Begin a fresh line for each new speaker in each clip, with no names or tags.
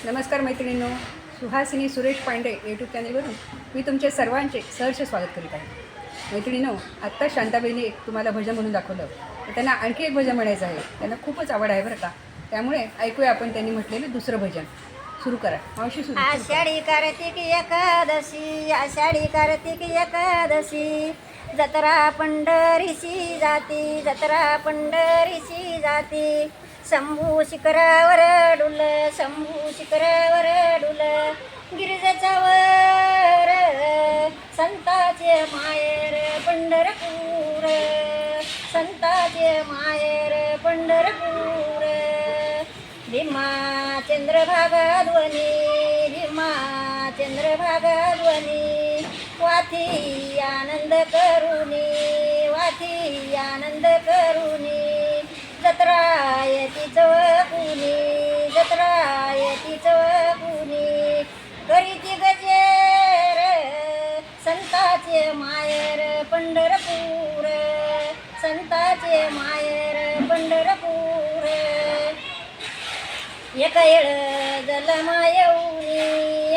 नमस्कार मैत्रिणींनो, सुहासिनी सुरेश पांडे यूट्यूब चॅनलवरून मी तुमचे सर्वांचे सहर्ष स्वागत करीत आहे. मैत्रिणींनो, आत्ता शांताबाईंनी एक तुम्हाला भजन म्हणून दाखवलं, तर त्यांना आणखी एक भजन म्हणायचं आहे. त्यांना खूपच आवड आहे बरं का. त्यामुळे ऐकूया आपण त्यांनी म्हटलेलं दुसरं भजन. सुरू करा मावशी. सुरू
आषाढी कार्तिक एकादशी, आषाढी कार्तिक एकादशी, जत्रा पंढरीची जाती, जत्रा पंढरीची जाती. शंभू शिखरावर डुल, शंभू शिखरावर डुल, गिरिजेच्या वर संताचे माहेर पंढरपूर, संताचे माहेर पंढरपूर. भीमा चंद्रभागा ध्वनी, भीमा चंद्रभागा ध्वनी, वाथी आनंद करुणी, वाथी आनंद करुणी. जत्रा येती चौकुनी, जत्रा येती चौकुनी, करीती गजेर संताचे माहेर पंढरपूर, संताचे माहेर पंढरपूर. एक येळ जलमा येऊनी,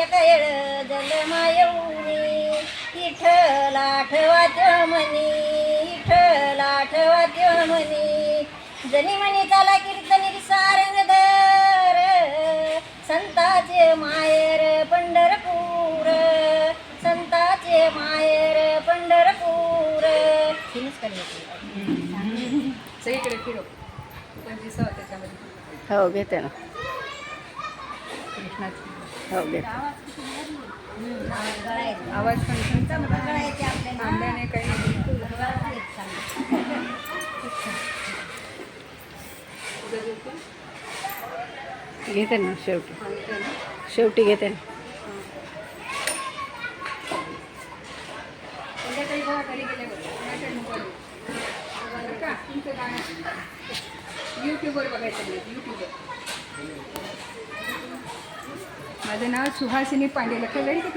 एक येळ जलमा येऊनी, विठ्ठल आठवात्य म्हणी, विठ्ठल आठवात्य म्हणी. जनी म्हणी चाला कीर्तनी सारंगधर, संताचे माहेर पंढरपूर, संताचे माहेर पंढरपूर.
सगळीकडे फिरो पण दिसावं त्याच्यामध्ये.
हो घेते ना.
कृष्णाची
हो घेते.
आवाज पण
गळायचे आपल्याला.
आंब्याने काही
घेते ना शेवटी, शेवटी घेते ना.
संध्याकाळी बघा घरी गेल्यावर कोणाच्या मोबाईल का तुमचं गाणं यूट्यूबवर बघायचं नाही. यूट्यूबवर माझं नाव सुहासिनी पांडे. लक्षात राहील का?